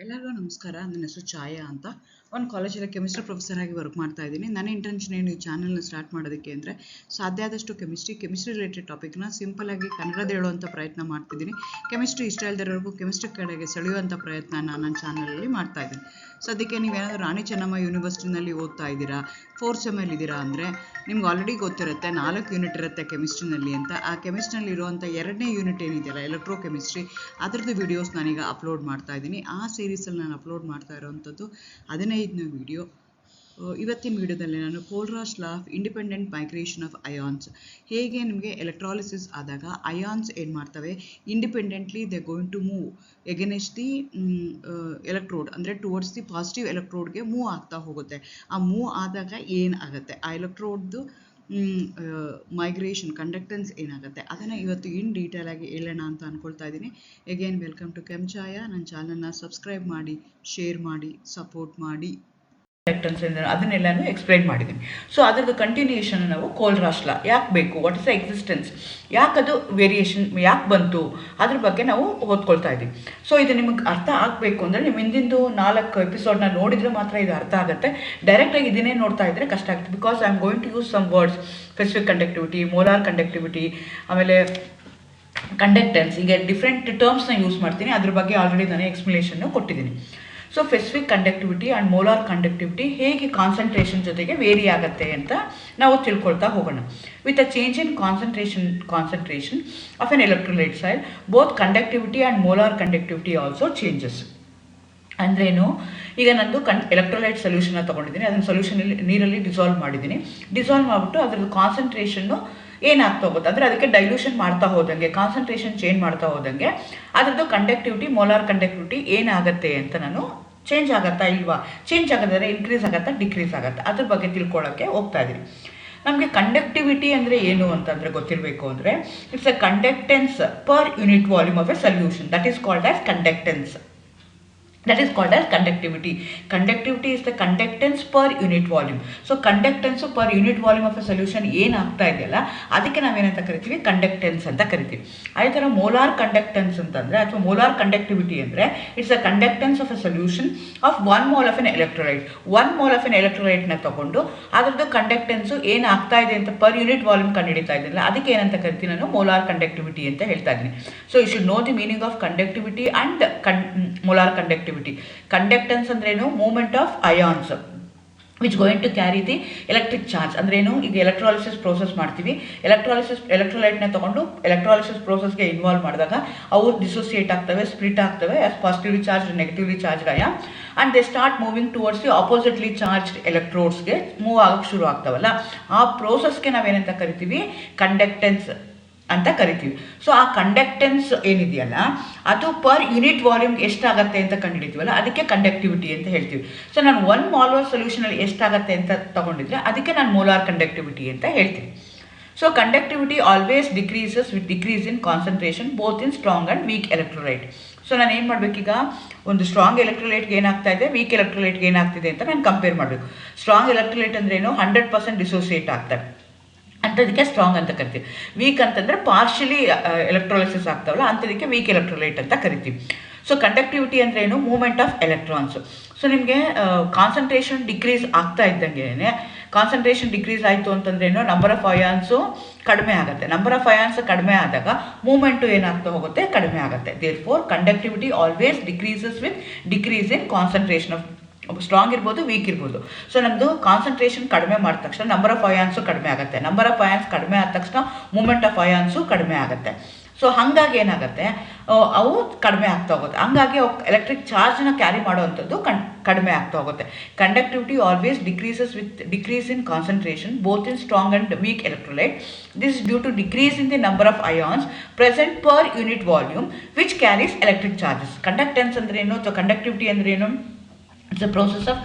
ಎಲ್ಲರಿಗೂ ನಮಸ್ಕಾರ. ನನ್ನ ಹೆಸರು ಛಾಯಾ ಅಂತ. ಒಂದು ಕಾಲೇಜಲ್ಲಿ ಕೆಮಿಸ್ಟ್ರಿ ಪ್ರೊಫೆಸರ್ ಆಗಿ ವರ್ಕ್ ಮಾಡ್ತಾ ಇದ್ದೀನಿ. ನನ್ನ ಇಂಟೆನ್ಷನ್ ಏನು ಈ ಚಾನಲ್ನ ಸ್ಟಾರ್ಟ್ ಮಾಡೋದಕ್ಕೆ ಅಂದರೆ ಸಾಧ್ಯ ಆದಷ್ಟು ಕೆಮಿಸ್ಟ್ರಿ ರಿಲೇಟೆಡ್ ಟಾಪಿಕ್ನ ಸಿಂಪಲ್ ಆಗಿ ಕನ್ನಡದ ಹೇಳುವಂಥ ಪ್ರಯತ್ನ ಮಾಡ್ತಿದ್ದೀನಿ. ಕೆಮಿಸ್ಟ್ರಿ ಇಷ್ಟ ಇಲ್ಲದಿರೋರ್ಗೂ ಕೆಮಿಸ್ಟ್ರಿ ಕಡೆಗೆ ಸೆಳೆಯುವಂಥ ಪ್ರಯತ್ನ ನನ್ನ ಚಾನಲಲ್ಲಿ ಮಾಡ್ತಾ ಇದ್ದೀನಿ. ಸದ್ಯಕ್ಕೆ ನೀವೇನಾದರೂ ರಾಣಿ ಚೆನ್ನಮ್ಮ ಯೂನಿವರ್ಸಿಟಿನಲ್ಲಿ ಓದ್ತಾ ಇದ್ದೀರಾ, 4th ಸೆಮ್ ಇದ್ದೀರಾ ಅಂದರೆ ನಿಮ್ಗೆ ಆಲ್ರೆಡಿ ಗೊತ್ತಿರುತ್ತೆ 4 ಯೂನಿಟ್ ಇರುತ್ತೆ ಕೆಮಿಸ್ಟ್ರಿನಲ್ಲಿ ಅಂತ. ಆ ಕೆಮಿಸ್ಟ್ರಿನಲ್ಲಿ ಇರುವಂಥ 2ನೇ ಯೂನಿಟ್ ಏನಿದೆಯಲ್ಲ ಎಲೆಕ್ಟ್ರೋ ಕೆಮಿಸ್ಟ್ರಿ, ಅದರದ್ದು ವಿಡಿಯೋಸ್ ನಾನೀಗ ಅಪ್ಲೋಡ್ ಮಾಡ್ತಾ ಇದ್ದೀನಿ. ಆ ಸೀರೀಸಲ್ಲಿ ನಾನು ಅಪ್ಲೋಡ್ ಮಾಡ್ತಾ ಇರೋವಂಥದ್ದು 15ನೇ ವಿಡಿಯೋ. ಇವತ್ತಿನ ವಿಡಿಯೋದಲ್ಲಿ ನಾನು Kohlrausch law of independent migration of ions, ಹೇಗೆ ನಿಮಗೆ ಎಲೆಕ್ಟ್ರಾಲಿಸಿಸ್ ಆದಾಗ ಅಯಾನ್ಸ್ ಏನು ಮಾಡ್ತವೆ, independently they going to move against the electrode, ಅಂದರೆ ಟುವರ್ಡ್ಸ್ ದಿ ಪಾಸಿಟಿವ್ ಎಲೆಕ್ಟ್ರೋಡ್ಗೆ ಮೂವ್ ಆಗ್ತಾ ಹೋಗುತ್ತೆ. ಆ ಮೂವ್ ಆದಾಗ ಏನಾಗುತ್ತೆ, ಆ ಎಲೆಕ್ಟ್ರೋಡ್ದು ಮೈಗ್ರೇಷನ್ ಕಂಡಕ್ಟೆನ್ಸ್ ಏನಾಗುತ್ತೆ, ಅದನ್ನು ಇವತ್ತು ಇನ್ ಡೀಟೇಲ್ ಆಗಿ ಹೇಳೋಣ ಅಂತ ಅಂದ್ಕೊಳ್ತಾ ಇದ್ದೀನಿ. ಎಗೇನ್ ವೆಲ್ಕಮ್ ಟು ಕೆಮ್ಚಾಯಾ. ನನ್ನ ಚಾನಲ್ನ ಸಬ್ಸ್ಕ್ರೈಬ್ ಮಾಡಿ, ಶೇರ್ ಮಾಡಿ, ಸಪೋರ್ಟ್ ಮಾಡಿ. ಕಂಡಕ್ಟೆನ್ಸ್ ಅದನ್ನೆಲ್ಲನೂ ಎಕ್ಸ್ಪ್ಲೈನ್ ಮಾಡಿದ್ದೀನಿ. ಸೊ ಅದರದ್ದು ಕಂಟಿನ್ಯೂಷನ್ ನಾವು ಕೋಲ್ರಾಸ್ ಲಾ ಯಾಕೆ ಬೇಕು, ವಾಟ್ ಇಸ್ ದ ಎಕ್ಸಿಸ್ಟೆನ್ಸ್, ಯಾಕದು ವೇರಿಯೇಷನ್ ಯಾಕೆ ಬಂತು, ಅದ್ರ ಬಗ್ಗೆ ನಾವು ಓದ್ಕೊಳ್ತಾ ಇದ್ದೀವಿ. ಸೊ ಇದು ನಿಮಗೆ ಅರ್ಥ ಆಗಬೇಕು ಅಂದರೆ ನೀವು ಹಿಂದಿಂದು 4 ಎಪಿಸೋಡ್ನ ನೋಡಿದರೆ ಮಾತ್ರ ಇದು ಅರ್ಥ ಆಗುತ್ತೆ. ಡೈರೆಕ್ಟಾಗಿ ಇದನ್ನೇ ನೋಡ್ತಾ ಇದ್ದರೆ ಕಷ್ಟ ಆಗುತ್ತೆ. Because I am going to use some words, specific conductivity, molar conductivity, ಆಮೇಲೆ ಕಂಡಕ್ಟೆನ್ಸ್, ಹೀಗೆ ಡಿಫ್ರೆಂಟ್ ಟರ್ಮ್ಸ್ನ ಯೂಸ್ ಮಾಡ್ತೀನಿ. ಅದ್ರ ಬಗ್ಗೆ ಆಲ್ರೆಡಿ ನಾನು ಎಕ್ಸ್ಪ್ಲನೇಷನ್ನು ಕೊಟ್ಟಿದ್ದೀನಿ. So specific conductivity and molar conductivity ಹೇಗೆ ಕಾನ್ಸಂಟ್ರೇಷನ್ ಜೊತೆಗೆ ವೇರಿ ಆಗುತ್ತೆ ಅಂತ ನಾವು ತಿಳ್ಕೊಳ್ತಾ ಹೋಗೋಣ. With a change in concentration of an electrolyte side, both conductivity and molar conductivity also changes. ಅಂದ್ರೇನು, ಈಗ ನಂದು ಎಲೆಕ್ಟ್ರೋಲೈಟ್ ಸೊಲ್ಯೂಷನ್ನ ತೊಗೊಂಡಿದ್ದೀನಿ, ಅದನ್ನು ಸೊಲ್ಯೂಷನಲ್ಲಿ ನೀರಲ್ಲಿ ಡಿಸಾಲ್ವ್ ಮಾಡಿದ್ದೀನಿ. ಡಿಸಾಲ್ವ್ ಮಾಡಿಬಿಟ್ಟು ಅದರದ್ದು ಕಾನ್ಸಂಟ್ರೇಷನ್ನು ಏನಾಗ್ತಾ ಹೋಗುತ್ತೆ ಅಂದರೆ ಅದಕ್ಕೆ ಡೈಲ್ಯೂಷನ್ ಮಾಡ್ತಾ ಹೋದಂಗೆ, ಕಾನ್ಸಂಟ್ರೇಷನ್ ಚೇಂಜ್ ಮಾಡ್ತಾ ಹೋದಂಗೆ ಅದರದ್ದು ಕಂಡಕ್ಟಿವಿಟಿ, ಮೋಲಾರ್ ಕಂಡಕ್ಟಿವಿಟಿ ಏನಾಗುತ್ತೆ ಅಂತ ನಾನು ಚೇಂಜ್ ಆಗುತ್ತಾ ಇಲ್ವಾ, ಚೇಂಜ್ ಆಗೋದಾದ್ರೆ ಇನ್ಕ್ರೀಸ್ ಆಗುತ್ತಾ ಡಿಕ್ರೀಸ್ ಆಗುತ್ತಾ ಅದ್ರ ಬಗ್ಗೆ ತಿಳ್ಕೊಳ್ಳೋಕ್ಕೆ ಹೋಗ್ತಾ ಇದ್ದೀನಿ. ನಮಗೆ ಕಂಡಕ್ಟಿವಿಟಿ ಅಂದರೆ ಏನು ಅಂತಂದರೆ ಗೊತ್ತಿರಬೇಕು ಅಂದರೆ it's a conductance per unit volume of a solution, that is called as conductance. That is called as conductivity. Conductivity is the conductance per unit volume. So conductance per unit volume of a solution ಏನಾಗ್ತಾ ಇದೆಯಲ್ಲ ಅದಕ್ಕೆ ನಾವೇನಂತ ಕರಿತೀವಿ, conductance ಅಂತ ಕರಿತೀವಿ. ಅದೇ ಥರ molar conductance ಅಂತಂದರೆ ಅಥವಾ ಮೋಲಾರ್ ಕಂಡಕ್ಟಿವಿಟಿ ಅಂದರೆ it's a conductance of a solution of 1 mole of an electrolyte. 1 mole of an ಎಲೆಕ್ಟ್ರೋಲೈಟ್ನ ತಗೊಂಡು ಅದರದ್ದು ಕಂಡಕ್ಟೆನ್ಸು ಏನಾಗ್ತಾ ಇದೆ ಅಂತ ಪರ್ ಯೂನಿಟ್ ವಾಲ್ಯೂಮ್ ಕಂಡುಹಿಡಿತಾ ಇದ್ದಿಲ್ಲ, ಅದಕ್ಕೆ ಏನಂತ ಕರಿತೀನಿ ನಾನು, ಮೋಲಾರ್ ಕಂಡಕ್ಟಿವಿಟಿ ಅಂತ ಹೇಳ್ತಾ ಇದ್ದೀನಿ. So you should know the meaning of conductivity and molar conductivity. Conductance ಅಂದ್ರೇನು, movement of ions which going to carry the electric charge. ಅಂದ್ರೇನು, ಈಗ ಎಲೆಕ್ಟ್ರಾಲಿಸಿಸ್ ಪ್ರೋಸೆಸ್ ಮಾಡ್ತೀವಿ, ಎಲೆಕ್ಟ್ರೋಲೈಟ್ನ ತೊಗೊಂಡು ಎಲೆಕ್ಟ್ರಾಲಿಸಿಸ್ ಪ್ರೋಸೆಸ್ಗೆ ಇನ್ವಾಲ್ವ್ ಮಾಡಿದಾಗ ಅವು ಡಿಸೋಸಿಯೇಟ್ ಆಗ್ತವೆ, ಸ್ಪ್ಲಿಟ್ ಆಗ್ತವೆ as positively charge negatively charge ion, and they start moving towards the oppositely charged ಎಲೆಕ್ಟ್ರೋಡ್ಸ್ಗೆ ಮೂವ್ ಆಗೋಕ್ಕೆ ಶುರು ಆಗ್ತಾವಲ್ಲ, ಆ ಪ್ರೋಸೆಸ್ಗೆ ನಾವೇನಂತ ಕರಿತೀವಿ, ಕಂಡಕ್ಟೆನ್ಸ್ ಅಂತ ಕರಿತೀವಿ. ಸೊ ಆ ಕಂಡಕ್ಟೆನ್ಸ್ ಏನಿದೆಯಲ್ಲ ಅದು ಪರ್ ಯೂನಿಟ್ ವಾಲ್ಯೂಮ್ಗೆ ಎಷ್ಟಾಗತ್ತೆ ಅಂತ ಕಂಡುಹಿಡಿತೀವಲ್ಲ ಅದಕ್ಕೆ ಕಂಡಕ್ಟಿವಿಟಿ ಅಂತ ಹೇಳ್ತೀವಿ. ಸೊ ನಾನು 1 mole ಸೊಲ್ಯೂಷನಲ್ಲಿ ಎಷ್ಟಾಗತ್ತೆ ಅಂತ ತಗೊಂಡಿದ್ರೆ ಅದಕ್ಕೆ ನಾನು ಮೋಲಾರ್ ಕಂಡಕ್ಟಿವಿಟಿ ಅಂತ ಹೇಳ್ತೀನಿ. So conductivity always decreases with decrease in concentration both in strong and weak electrolyte. So ನಾನು ಏನು ಮಾಡಬೇಕೀಗ, ಒಂದು ಸ್ಟ್ರಾಂಗ್ ಎಲೆಕ್ಟ್ರೋಲೈಟ್ಗೆ ಏನಾಗ್ತಾ ಇದೆ, ವೀಕ್ ಎಲೆಕ್ಟ್ರೋಲೈಟ್ಗೆ ಏನಾಗ್ತಿದೆ ಅಂತ ನಾನು ಕಂಪೇರ್ ಮಾಡಬೇಕು. ಸ್ಟ್ರಾಂಗ್ ಎಲೆಕ್ಟ್ರೋಲೈಟ್ ಅಂದ್ರೇನು, 100% ಡಿಸೋಸಿಯೇಟ್ ಆಗ್ತಾರೆ ಅಂಥದಕ್ಕೆ ಸ್ಟ್ರಾಂಗ್ ಅಂತ ಕರಿತೀವಿ. ವೀಕ್ ಅಂತಂದರೆ ಪಾರ್ಷಿಯಲಿ ಎಲೆಕ್ಟ್ರೋಲಿಸಿಸ್ ಆಗ್ತಾವಲ್ಲ ಅಂಥದಕ್ಕೆ ವೀಕ್ ಎಲೆಕ್ಟ್ರೋಲೈಟ್ ಅಂತ ಕರಿತೀವಿ. ಸೊ ಕಂಡಕ್ಟಿವಿಟಿ ಅಂದರೆ ಏನು, ಮೂವ್ಮೆಂಟ್ ಆಫ್ ಎಲೆಕ್ಟ್ರಾನ್ಸು. ಸೊ ನಿಮಗೆ ಕಾನ್ಸಂಟ್ರೇಷನ್ ಡಿಕ್ರೀಸ್ ಆಗ್ತಾ ಇದ್ದಂಗೆ, ಕಾನ್ಸಂಟ್ರೇಷನ್ ಡಿಕ್ರೀಸ್ ಆಯಿತು ಅಂತಂದ್ರೇನು, ನಂಬರ್ ಆಫ್ ಅಯಾನ್ಸು ಕಡಿಮೆ ಆಗುತ್ತೆ. ನಂಬರ್ ಆಫ್ ಅಯಾನ್ಸ್ ಕಡಿಮೆ ಆದಾಗ ಮೂವ್ಮೆಂಟು ಏನಾಗ್ತಾ ಹೋಗುತ್ತೆ, ಕಡಿಮೆ ಆಗುತ್ತೆ. Therefore conductivity always decreases with decrease in concentration of, strong ಇರ್ಬೋದು ವೀಕ್ ಇರ್ಬೋದು. ಸೊ ನಮ್ಮದು ಕಾನ್ಸಂಟ್ರೇಷನ್ ಕಡಿಮೆ ಮಾಡಿದ ತಕ್ಷಣ ನಂಬರ್ ಆಫ್ ಅಯಾನ್ಸು ಕಡಿಮೆ ಆಗುತ್ತೆ. ನಂಬರ್ ಆಫ್ ಅಯಾನ್ಸ್ ಕಡಿಮೆ ಆದ ತಕ್ಷಣ ಮೂಮೆಂಟ್ ಆಫ್ ಅಯಾನ್ಸು ಕಡಿಮೆ ಆಗುತ್ತೆ. ಸೊ ಹಾಗಾಗಿ ಏನಾಗುತ್ತೆ, ಅವು ಕಡಿಮೆ ಆಗ್ತಾ ಹೋಗುತ್ತೆ. ಹಂಗಾಗಿ ಎಲೆಕ್ಟ್ರಿಕ್ ಚಾರ್ಜ್ನ ಕ್ಯಾರಿ ಮಾಡೋವಂಥದ್ದು ಕಡಿಮೆ ಆಗ್ತಾ ಹೋಗುತ್ತೆ. Conductivity always decreases with decrease in concentration both in strong and weak electrolyte. This is due to decrease in the number of ions present per unit volume which carries electric charges. Conductance ಅಂದ್ರೇನು ಅಥವಾ conductivity ಅಂದ್ರೇನು, it's a process of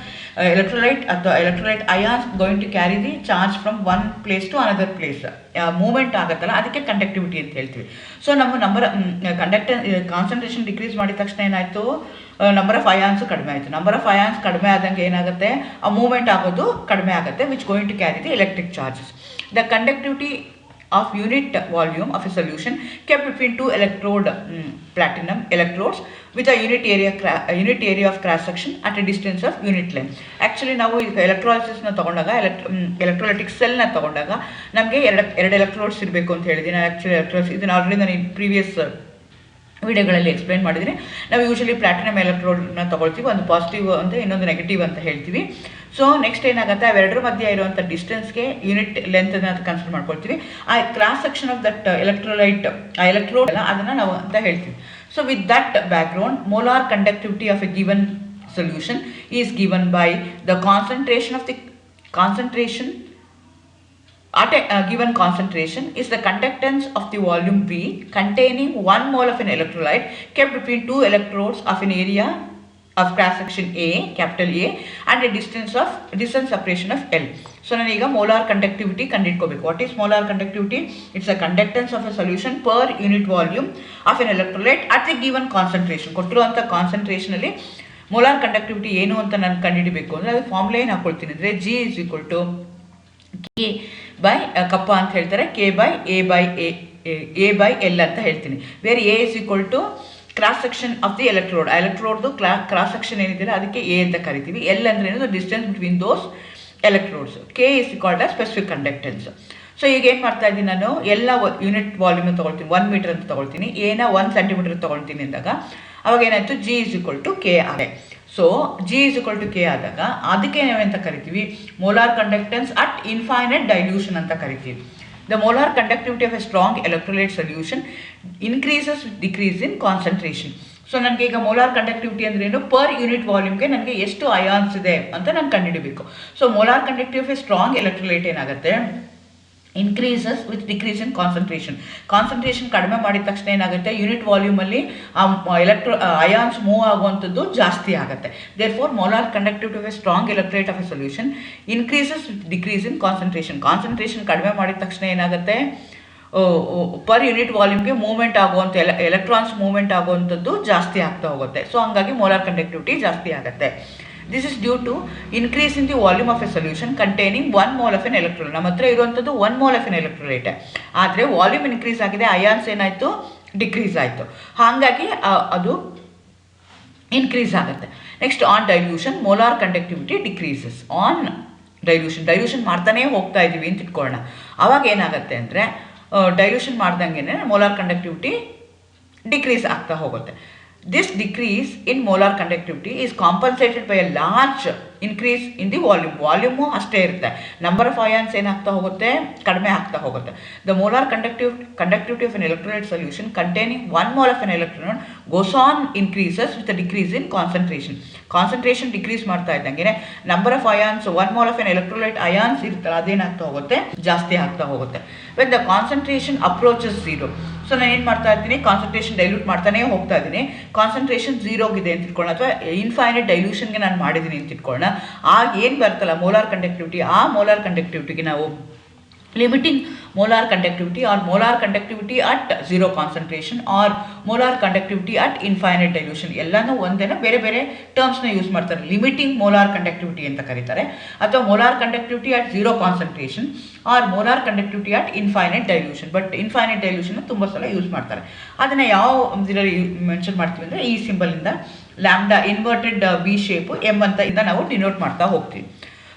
electrolyte ions going to carry the charge from one place to another place. Movement ಆಗುತ್ತಲ್ಲ ಅದಕ್ಕೆ conductivity ಅಂತ ಹೇಳ್ತೀವಿ. So ನಮ್ಮ concentration decrease ಮಾಡಿದ ತಕ್ಷಣ ಏನಾಯಿತು, ನಂಬರ್ ಆಫ್ ಅಯಾನ್ಸು ಕಡಿಮೆ ಆಯಿತು. ನಂಬರ್ ಆಫ್ ಅಯಾನ್ಸ್ ಕಡಿಮೆ ಆದಂಗೆ ಏನಾಗುತ್ತೆ, ಆ ಮೂವ್ಮೆಂಟ್ ಆಗೋದು ಕಡಿಮೆ ಆಗುತ್ತೆ, which going to carry the electric charges. The conductivity of unit volume of a solution kept between two electrode platinum electrodes with a unit area of cross section at a distance of unit length. Actually ನಾವು ಈಗ ಎಲೆಕ್ಟ್ರಾಲಿಸಿಸ್ನ ತೊಗೊಂಡಾಗ electrolytic ಸೆಲ್ನ ತೊಗೊಂಡಾಗ ನಮಗೆ ಎರಡು electrodes ಇರಬೇಕು ಅಂತ ಹೇಳಿದ್ದೀನಿ. Actually ಇದನ್ನು ಆಲ್ರೆಡಿ ನಾನು ಪ್ರೀವಿಯಸ್ ವಿಡಿಯೋಗಳಲ್ಲಿ ಎಕ್ಸ್ಪ್ಲೈನ್ ಮಾಡಿದರೆ ನಾವು ಯೂಶಲಿ ಪ್ಲಾಟಿನಮ್ ಎಲೆಕ್ಟ್ರೋಡ್ನ ತೊಗೊಳ್ತೀವಿ, ಒಂದು ಪಾಸಿಟಿವ್ ಅಂತ ಇನ್ನೊಂದು ನೆಗೆಟಿವ್ ಅಂತ ಹೇಳ್ತೀವಿ. ಸೊ ನೆಕ್ಸ್ಟ್ ಏನಾಗುತ್ತೆ, ಅವೆರಡರ ಮಧ್ಯೆ ಇರುವಂಥ ಡಿಸ್ಟೆನ್ಸ್ಗೆ ಯೂನಿಟ್ ಲೆಂತನ್ನು ಕನ್ಸಿಡರ್ ಮಾಡ್ಕೊಳ್ತೀವಿ. ಆ cross section of that electrolyte ಆ ಎಲೆಕ್ಟ್ರೋಡ್ ಅಲ್ಲ ಅದನ್ನು ನಾವು ಅಂತ ಹೇಳ್ತೀವಿ. So with that background molar conductivity of A given solution is given by the concentration at a given concentration is the conductance of the volume V containing 1 mole of an electrolyte kept between two electrodes of an area of cross section A, capital A, and a distance separation of L. So nanಈಗ molar conductivity ಕಂಡುಹಿಡ್ಕೋಬೇಕು. What is molar conductivity? It's the conductance of a solution per unit volume of an electrolyte at a given concentration. ಕೊಟ್ಟಿರುವಂಥ concentration ಅಲ್ಲಿ molar conductivity ಏನು ಅಂತ ನಾನು ಕಂಡುಹಿಡಬೇಕು ಅಂದರೆ ಅದು formula ಏನು ಹಾಕೊಳ್ತೀನಿ ಅಂದರೆ G is equal to K by ಕಪ್ಪ ಅಂತ ಹೇಳ್ತಾರೆ, K by A by L ಅಂತ ಹೇಳ್ತೀನಿ. Where A is equal to cross section of the electrode, ಎಲೆಕ್ಟ್ರೋಡ್ದು ಕ್ರಾಸ್ ಸೆಕ್ಷನ್ ಏನಿದೆ ಅದಕ್ಕೆ ಎ ಅಂತ ಕರಿತೀವಿ. ಎಲ್ ಅಂದರೆ ಏನದು distance between those electrodes. K is called a specific conductance. So ಈಗ ಏನು ಮಾಡ್ತಾ ಇದ್ದೀನಿ, ನಾನು ಎಲ್ಲ ಯೂನಿಟ್ ವಾಲ್ಯೂಮ್ ತೊಗೊಳ್ತೀನಿ, 1 ಮೀಟರ್ ಅಂತ ತೊಗೊಳ್ತೀನಿ, ಎನ 1 ಸೆಂಟಿಮೀಟರ್ ತೊಗೊಳ್ತೀನಿ ಅಂದಾಗ ಅವಾಗ ಏನಾಯಿತು, G is equal to K ಆಗಿದೆ. So G is equal to K ಆದಾಗ ಅದಕ್ಕೆ ನಾವೆಂತ ಕರಿತೀವಿ, molar conductance at infinite dilution ಅಂತ ಕರಿತೀವಿ. The molar conductivity of a strong electrolyte solution increases with decrease in concentration. So ನನಗೆ ಈಗ ಮೋಲಾರ್ ಕಂಡಕ್ಟಿವಿಟಿ ಅಂದ್ರೆ ಏನು, ಪರ್ ಯೂನಿಟ್ ವಾಲ್ಯೂಮ್ಗೆ ನನಗೆ ಎಷ್ಟು ಅಯಾನ್ಸ್ ಇದೆ ಅಂತ ನಾನು ಕಂಡುಹಿಡಬೇಕು. So molar conductivity of a strong electrolyte ಏನಾಗುತ್ತೆ, increases with decrease in concentration ಕಡಿಮೆ ಮಾಡಿದ ತಕ್ಷಣ ಏನಾಗುತ್ತೆ, ಯೂನಿಟ್ ವಾಲ್ಯೂಮಲ್ಲಿ ಅಯಾನ್ಸ್ ಮೂವ್ ಆಗುವಂಥದ್ದು ಜಾಸ್ತಿ ಆಗುತ್ತೆ. Therefore molar conductivity of a strong electrolyte of a solution increases with decrease in concentration ಕಡಿಮೆ ಮಾಡಿದ ತಕ್ಷಣ ಏನಾಗುತ್ತೆ, ಪರ್ ಯೂನಿಟ್ ವಾಲ್ಯೂಮ್ಗೆ ಮೂವ್ಮೆಂಟ್ ಆಗುವಂಥ ಎಲೆಕ್ಟ್ರಾನ್ಸ್ ಮೂವ್ಮೆಂಟ್ ಆಗುವಂಥದ್ದು ಜಾಸ್ತಿ ಆಗ್ತಾ ಹೋಗುತ್ತೆ. ಸೊ ಹಂಗಾಗಿ ಮೋಲಾರ್ ಕಂಡಕ್ಟಿವಿಟಿ ಜಾಸ್ತಿ ಆಗುತ್ತೆ. This is due to increase in the volume of a solution containing 1 mole of an electrolyte. ನಮ್ಮ ಹತ್ರ ಇರುವಂಥದ್ದು 1 mole of an electrolyte. ಆದರೆ ವಾಲ್ಯೂಮ್ ಇನ್ಕ್ರೀಸ್ ಆಗಿದೆ, ಅಯಾನ್ಸ್ ಏನಾಯಿತು, ಡಿಕ್ರೀಸ್ ಆಯಿತು. ಹಾಗಾಗಿ ಅದು ಇನ್ಕ್ರೀಸ್ ಆಗುತ್ತೆ. Next on dilution molar conductivity decreases. On dilution ಮಾಡ್ತಾನೇ ಹೋಗ್ತಾ ಇದ್ದೀವಿ ಅಂತ ಇಟ್ಕೊಳ್ಳೋಣ. ಆವಾಗ ಏನಾಗುತ್ತೆ ಅಂದರೆ ಡೈಲ್ಯೂಷನ್ ಮಾಡ್ದಂಗೆ ಮೋಲಾರ್ ಕಂಡಕ್ಟಿವಿಟಿ ಡಿಕ್ರೀಸ್ ಆಗ್ತಾ ಹೋಗುತ್ತೆ. This decrease in molar conductivity is compensated by a large increase in the volume. Volume ಅಷ್ಟೇ ಇರುತ್ತೆ, ನಂಬರ್ ಆಫ್ ಅಯಾನ್ಸ್ ಏನಾಗ್ತಾ ಹೋಗುತ್ತೆ, ಕಡಿಮೆ ಆಗ್ತಾ ಹೋಗುತ್ತೆ. The molar conductivity of an electrolyte solution containing 1 mole of an electron goes on increases with a decrease in concentration decrease ಮಾಡ್ತಾ ಇದ್ದಂಗೆ number of ions 1 mole of an electrolyte ions ಇರ್ತಲ್ಲ ಅದೇನಾಗ್ತಾ ಹೋಗುತ್ತೆ, ಜಾಸ್ತಿ ಆಗ್ತಾ ಹೋಗುತ್ತೆ. When the concentration approaches 0, so ನಾನು ಏನು ಮಾಡ್ತಾ ಇರ್ತೀನಿ, ಕಾನ್ಸಂಟ್ರೇಷನ್ ಡೈಲ್ಯೂಟ್ ಮಾಡ್ತಾನೇ ಹೋಗ್ತಾ ಇದ್ದೀನಿ, ಕಾನ್ಸಂಟ್ರೇಷನ್ 0ಗಿದೆ ಅಂತ ಇಟ್ಕೊಳ್ಳೋಣ, ಅಥವಾ ಇನ್ಫೈನೈಟ್ ಡೈಲ್ಯೂಷನ್ಗೆ ನಾನು ಮಾಡಿದ್ದೀನಿ ಅಂತ ಇಟ್ಕೊಳ್ಳೋಣ. ಆಗ ಏನು ಬರ್ತಲ್ಲ ಮೋಲಾರ್ ಕಂಡಕ್ಟಿವಿಟಿ, ಆ ಮೋಲಾರ್ ಕಂಡಕ್ಟಿವಿಟಿಗೆ ನಾವು limiting molar conductivity or molar conductivity at zero concentration or molar conductivity at infinite dilution ಎಲ್ಲಾನು ಒಂದೇನ ಬೇರೆ ಬೇರೆ ಟರ್ಮ್ಸ್ ನ ಯೂಸ್ ಮಾಡ್ತಾರೆ. ಲಿಮಿಟಿಂಗ್ ಮೋಲಾರ್ ಕಂಡಕ್ಟಿವಿಟಿ ಅಂತ ಕರೀತಾರೆ, ಅಥವಾ molar conductivity at zero concentration or molar conductivity at infinite dilution. But infinite dilution ತುಂಬ ಸಲ ಯೂಸ್ ಮಾಡ್ತಾರೆ. ಅದನ್ನ ಯಾವ ಇದರಲ್ಲಿ ಮೆನ್ಷನ್ ಮಾಡ್ತೀವಿ ಅಂದರೆ ಈ ಸಿಂಬಲ್ ಇಂದ lambda inverted v shape m ಅಂತ ಇಂದ ನಾವು ಡಿನೋಟ್ ಮಾಡ್ತಾ ಹೋಗ್ತೀವಿ.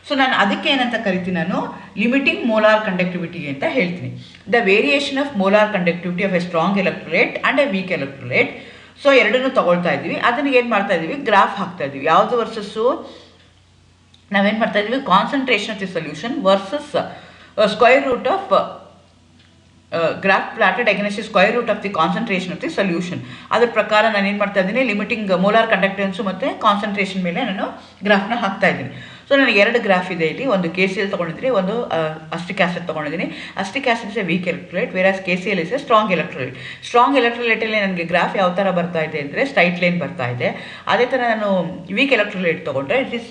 ಸೊ ನಾನು ಅದಕ್ಕೆ ಏನಂತ ಕರಿತೀನಿ, ನಾನು ಲಿಮಿಟಿಂಗ್ ಮೋಲಾರ್ ಕಂಡಕ್ಟಿವಿಟಿ ಅಂತ ಹೇಳ್ತೀನಿ. The variation of molar conductivity of a strong electrolyte and a weak electrolyte. So ಎರಡನ್ನೂ ತಗೊಳ್ತಾ ಇದ್ದೀವಿ, ಅದನ್ನು ಏನು ಮಾಡ್ತಾ ಇದ್ದೀವಿ, ಗ್ರಾಫ್ ಹಾಕ್ತಾ ಇದ್ದೀವಿ. ಯಾವುದು ವರ್ಸಸ್ಸು ನಾವೇನು ಮಾಡ್ತಾ ಇದ್ದೀವಿ, concentration of the solution versus square root of graph plotted against square root of the concentration of the solution. ಅದ್ರ ಪ್ರಕಾರ ನಾನು ಏನು ಮಾಡ್ತಾ ಇದ್ದೀನಿ, ಲಿಮಿಟಿಂಗ್ ಮೋಲಾರ್ ಕಂಡಕ್ಟೆನ್ಸು ಮತ್ತು ಕಾನ್ಸಂಟ್ರೇಷನ್ ಮೇಲೆ ನಾನು ಗ್ರಾಫ್ನ ಹಾಕ್ತಾ ಇದ್ದೀನಿ. ಸೊ ನನಗೆ ಎರಡು ಗ್ರಾಫ್ ಇದೆ ಇಲ್ಲಿ, ಒಂದು KCl ತೊಗೊಂಡಿದ್ದೀನಿ, ಒಂದು ಅಸ್ಟಿಕ್ ಆಸಿಡ್ ತೊಗೊಂಡಿದ್ದೀನಿ. Acetic acid is a weak electrolyte, where as KCl is a strong electrolyte. Strong ಎಲೆಕ್ಟ್ರೋಲೈಟಲ್ಲಿ ನನಗೆ ಗ್ರಾಫ್ ಯಾವ ಥರ ಬರ್ತಾ ಇದೆ ಅಂದರೆ ಸ್ಟ್ರೈಟ್ ಲೈನ್ ಬರ್ತಾ ಇದೆ. ಅದೇ ಥರ ನಾನು ವೀಕ್ ಎಲೆಕ್ಟ್ರೋಲೈಟ್ ತೊಗೊಂಡ್ರೆ ಇಟ್ ಇಸ್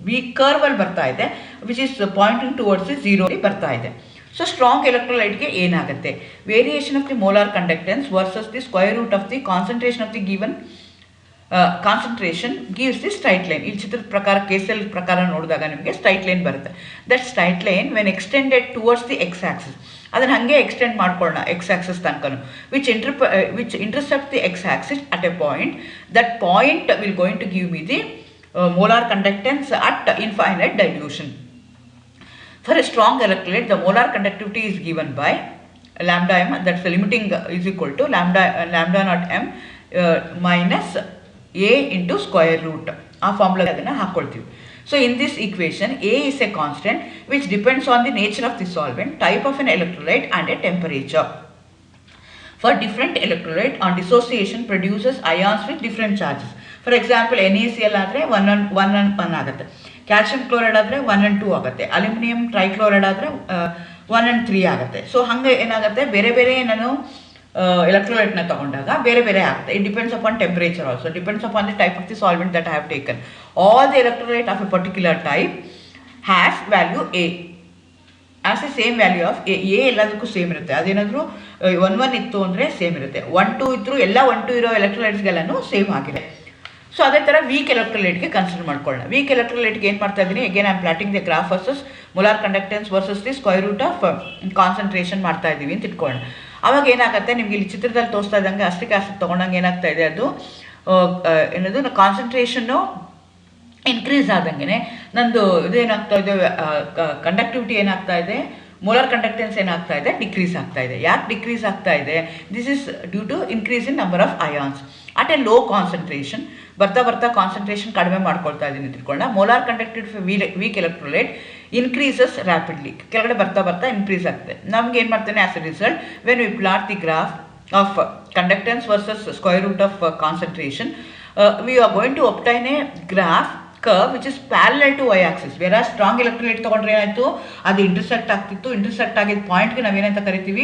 ವೀಕ್ ಕರ್ವಲ್ಲಿ ಬರ್ತಾ ಇದೆ, which is pointing towards zero ಬರ್ತಾ ಇದೆ. ಸೊ ಸ್ಟ್ರಾಂಗ್ ಎಲೆಕ್ಟ್ರೋಲೈಟ್ಗೆ ಏನಾಗುತ್ತೆ, variation of the molar conductance versus the square root of the concentration of the given concentration gives the straight line. ಇಲ್ಲಿ ಚಿತ್ರದ ಪ್ರಕಾರ ಕೇಸಲ್ ಪ್ರಕಾರ ನೋಡಿದಾಗ ನಿಮಗೆ ಸ್ಟ್ರೈಟ್ ಲೈನ್ ಬರುತ್ತೆ. That straight line when extended towards the X axis, ಅದನ್ನು ಹಾಗೆ ಎಕ್ಸ್ಟೆಂಡ್ ಮಾಡ್ಕೊಳ್ಳೋಣ x axis ತನಕನು, which intercept the X axis at a point. That point will going to give me the molar conductance at infinite dilution. For a strong electrolyte, the molar conductivity is given by lambda m, that's the limiting is equal to lambda naught m minus a into square root. ಆ formula ಅದನ್ನು ಹಾಕ್ಕೊಳ್ತೀವಿ. So in this equation, A is a constant which depends on the nature of the solvent, type of an electrolyte and a temperature. For different electrolyte, on dissociation produces ions with different charges. For example NaCl ಆದರೆ 1 ಆಗುತ್ತೆ, calcium chloride ಆದರೆ 1 and 2 ಆಗುತ್ತೆ, aluminium ಟ್ರೈಕ್ಲೋರೈಡ್ ಆದರೆ 1 and 3 ಆಗುತ್ತೆ. So ಹಂಗೆ ಏನಾಗುತ್ತೆ, ಬೇರೆ ಬೇರೆ ನಾನು ಎಲೆಕ್ಟ್ರೋಲೈಟ್ನ ತಗೊಂಡಾಗ ಬೇರೆ ಬೇರೆ ಆಗುತ್ತೆ. It depends upon temperature also, depends upon the type of the solvent that I have taken. All the electrolyte of A particular type has value A as A same value of A. ಎಲ್ಲದಕ್ಕೂ same ಇರುತ್ತೆ. ಅದೇನಾದರೂ 1 ಇತ್ತು ಅಂದರೆ same ಇರುತ್ತೆ, 1 2 ಇದ್ದರೂ ಎಲ್ಲ 1 2 ಇರೋ ಎಲೆಕ್ಟ್ರೋಲೈಟ್ಸ್ಗೆಲ್ಲನೂ same ಆಗಿದೆ. ಸೊ ಅದೇ ಥರ ವೀಕ್ ಎಲೆಕ್ಟ್ರೋಲೈಟ್ಗೆ ಕನ್ಸಿಡರ್ ಮಾಡ್ಕೊಳ್ಳೋಣ. ವೀಕ್ ಎಲೆಕ್ಟ್ರೋಲೈಟ್ಗೆ ಏನು ಮಾಡ್ತಾ ಇದ್ದೀನಿ, again I am plotting the graph versus molar conductance versus the square root of concentration ಮಾಡ್ತಾ ಇದ್ದೀವಿ ಅಂತ ಇಟ್ಕೊಳ್ಳೋಣ. ಅವಾಗ ಏನಾಗುತ್ತೆ, ನಿಮ್ಗೆ ಇಲ್ಲಿ ಚಿತ್ರದಲ್ಲಿ ತೋರಿಸ್ತಾ ಇದ್ದಂಗೆ ಅಸ್ಟಿಕ್ ಆಸಿಡ್ ತೊಗೊಂಡಂಗೆ ಏನಾಗ್ತಾ ಇದೆ, ಅದು ಏನದು ಕಾನ್ಸಂಟ್ರೇಷನ್ನು ಇನ್ಕ್ರೀಸ್ ಆದಂಗೆ ನಂದು ಇದೇನಾಗ್ತಾ ಇದೆ, ಕಂಡಕ್ಟಿವಿಟಿ ಏನಾಗ್ತಾ ಇದೆ, ಮೋಲಾರ್ ಕಂಡಕ್ಟೆನ್ಸ್ ಏನಾಗ್ತಾ ಇದೆ, ಡಿಕ್ರೀಸ್ ಆಗ್ತಾ ಇದೆ. ಯಾಕೆ ಡಿಕ್ರೀಸ್ ಆಗ್ತಾ ಇದೆ? This is due to increase in number of ions at a low concentration. ಬರ್ತಾ ಬರ್ತಾ ಕಾನ್ಸಂಟ್ರೇಷನ್ ಕಡಿಮೆ ಮಾಡ್ಕೊಳ್ತಾ ಇದ್ದೀನಿ ತಿಳ್ಕೊಂಡ. Molar conductivity weak electrolyte increases rapidly, ಕೆಳಗಡೆ ಬರ್ತಾ ಬರ್ತಾ ಇನ್ಕ್ರೀಸ್ ಆಗ್ತದೆ. ನಮ್ಗೆ ಏನು ಮಾಡ್ತೇನೆ, as a result when we plot the graph of conductance versus square root of concentration, we are going to obtain a graph curve which is parallel to y axis. whereas strong electrolyte ತಗೊಂಡ್ರೆ ಏನಾಯಿತು, ಅದು intersect ಆಗ್ತಿತ್ತು. Intersect ಆಗಿದ್ದ ಪಾಯಿಂಟ್ಗೆ ನಾವೇನಂತ ಕರಿತೀವಿ,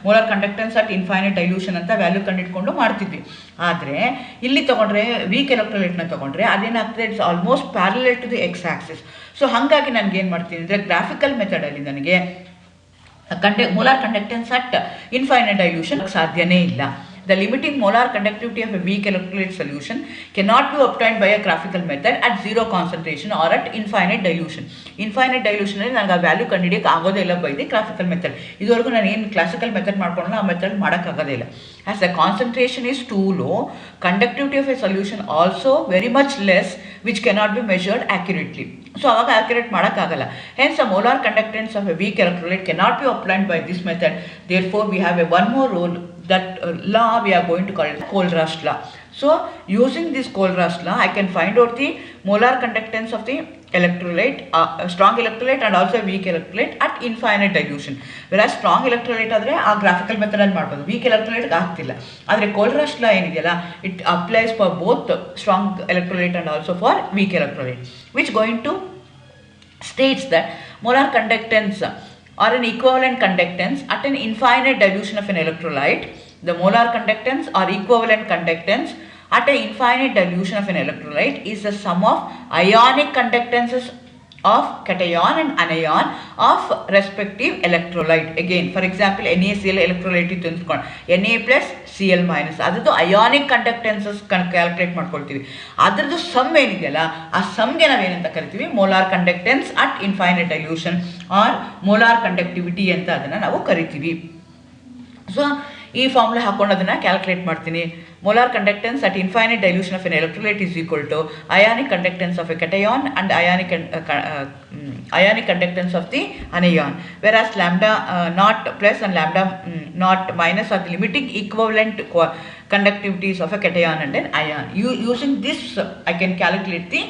molar conductance at infinite dilution ಅಂತ value ಕಂಡಿಟ್ಕೊಂಡು ಮಾಡ್ತಿದ್ವಿ. ಆದರೆ ಇಲ್ಲಿ ತಗೊಂಡ್ರೆ ವೀಕ್ ಎಲೆಕ್ಟ್ರೋಲೈಟ್ನ ತಗೊಂಡ್ರೆ ಅದೇನಾಗ್ತದೆ, it's almost parallel to the X axis. So ಹಾಗಾಗಿ ನನಗೆ ಏನು ಮಾಡ್ತೀನಿ ಅಂದರೆ, ಗ್ರಾಫಿಕಲ್ ಮೆಥಡಲ್ಲಿ ನನಗೆ molar conductance at infinite dilution ಸಾಧ್ಯನೇ ಇಲ್ಲ. The limiting molar conductivity of a weak electrolyte solution cannot be obtained by a graphical method at zero concentration or at infinite dilution. Infinite dilution ಅಲ್ಲಿ ನನಗೆ ಆ value ಕಂಡುಹಿಡಿಯೋಕ್ಕೆ ಆಗೋದೇ ಇಲ್ಲ by the graphical method. ಇದುವರೆಗೂ ನಾನು ಏನು ಕ್ಲಾಸಿಕಲ್ ಮೆಥಡ್ ಮಾಡ್ಕೊಂಡಲ್ಲ, ಆ method ಮಾಡೋಕ್ಕಾಗೋದೇ ಇಲ್ಲ. As the concentration is too low, conductivity of a solution also very much less, which cannot be measured accurately. So ಅವಾಗ ಆಕ್ಯುರೇಟ್ ಮಾಡೋಕ್ಕಾಗಲ್ಲ. Hence a molar conductance of a weak electrolyte cannot be applied by this method. Therefore we have a one more rule. That law we are going to call it Kohlraasch law. So using this Kohlraasch law, I can find out the molar conductance of the electrolyte, strong electrolyte and also weak electrolyte at infinite dilution. Whereas strong electrolyte ಆದರೆ ಆ graphical method ಅಲ್ಲಿ ಮಾಡ್ಬೋದು, weak electrolyte ಆಗ್ತಿಲ್ಲ. ಆದರೆ Kohlraasch law ಏನಿದೆಯಲ್ಲ, it applies for both strong electrolyte and also for weak electrolyte, which going to states that molar conductance or an equivalent conductance at an infinite dilution of an electrolyte. The molar conductance or equivalent conductance at an infinite dilution of an electrolyte is the sum of ionic conductances of cation and anion of respective electrolyte. Again, for example, NaCl electrolyte ಇತ್ತು ಅಂದ್ಕೊಂಡು Na plus Cl minus, ಅದ್ರದ್ದು ionic conductances calculate ಮಾಡ್ಕೊಳ್ತೀವಿ. ಅದ್ರದ್ದು sum ಏನಿದೆಯಲ್ಲ, ಆ ಸಮ್ಗೆ ನಾವೇನಂತ ಕರಿತೀವಿ, molar conductance at infinite dilution or molar conductivity ಅಂತ ಅದನ್ನು ನಾವು ಕರಿತೀವಿ. ಸೊ ಈ ಫಾರ್ಮುಲಾ ಹಾಕೊಂಡು ಅದನ್ನು ಕ್ಯಾಲ್ಕುಲೇಟ್ ಮಾಡ್ತೀನಿ. molar conductance at infinite dilution of an electrolyte is equal to ionic conductance of a cation and ionic conductance of the anion, whereas lambda naught plus and lambda naught minus are the limiting equivalent conductivities of a cation and an ion. Using this I can calculate the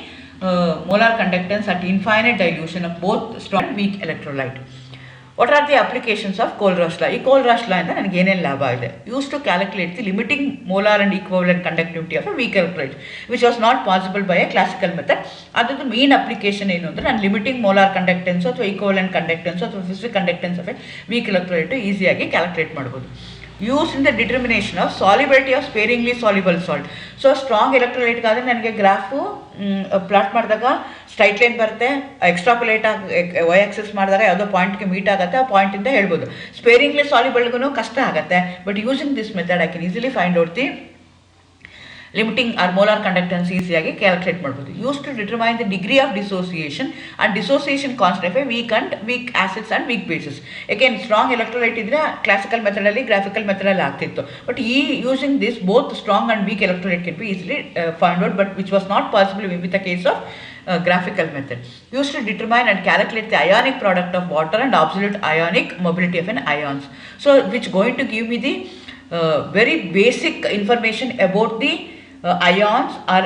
molar conductance at infinite dilution of both strong and weak electrolyte. What are the applications of Kohlraasch law? ಈ Kohlraasch law ಇಂದ ನನಗೆ ಏನೇನು ಲಾಭ ಇದೆ? Used to calculate the limiting molar and equivalent conductivity of a weak electrolyte, which was not possible by a classical method. ಅದರದ್ದು main application ಏನು ಅಂದರೆ, ನಾನು ಲಿಮಿಟಿಂಗ್ ಮೋಲಾರ್ ಕಂಡಕ್ಟೆನ್ಸ್ ಅಥವಾ ಈಕ್ವಲೆಂಟ್ ಕಂಡಕ್ಟೆನ್ಸ್ ಅಥವಾ physical conductance of a weak electrolyte ಈಸಿಯಾಗಿ calculate ಮಾಡ್ಬೋದು. Used in the determination of solubility of sparingly soluble salt. So strong electrolyte ಆದರೆ ನನಗೆ ಗ್ರಾಫು ಪ್ಲಾಟ್ ಮಾಡಿದಾಗ ಸ್ಟ್ರೈಟ್ ಲೈನ್ ಬರುತ್ತೆ, ಎಕ್ಸ್ಟ್ರಾಪುಲೇಟ್ ಆಗಿ ವೈ ಆಕ್ಸಿಸ್ ಮಾಡಿದಾಗ ಯಾವುದೋ ಪಾಯಿಂಟ್ಗೆ ಮೀಟ್ ಆಗುತ್ತೆ, ಆ ಪಾಯಿಂಟಿಂದ ಹೇಳ್ಬೋದು. ಸ್ಪೇರಿಂಗ್ಲಿ ಸಾಲ್ಯುಬಲ್ಗೂ ಕಷ್ಟ ಆಗುತ್ತೆ, but using this method I can easily find out the limiting or molar conductance ಈಸಿಯಾಗಿ ಕ್ಯಾಲ್ಕುಲೇಟ್ ಮಾಡ್ಬೋದು. Use to determine the degree of dissociation and dissociation constant of weak acids and weak bases. ಏಕೆನ್ strong electrolyte ಇದ್ರೆ classical ಮೆಥಡಲ್ಲಿ graphical ಮೆಥಡಲ್ಲಿ ಆಗ್ತಿತ್ತು. But using this both strong and weak electrolyte can be easily find out, but which was not possible with the case of graphical method. Used to determine and calculate the ionic product of water and absolute ionic mobility of an ions. So which going to give me the very basic information about the ions or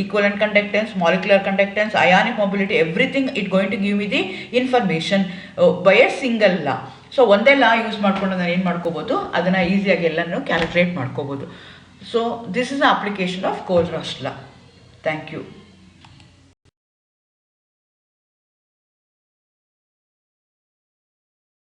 equivalent conductance, molecular conductance, ionic mobility, everything it going to give me the information by a single law. So ಒಂದೇ ಲಾ use ಮಾಡ್ಕೊಂಡು ನಾನು ಏನು ಮಾಡ್ಕೋಬೋದು, ಅದನ್ನು ಈಸಿಯಾಗಿ ಎಲ್ಲನೂ calculate ಮಾಡ್ಕೋಬೋದು. So this is the application of Kohlrausch law. Thank you.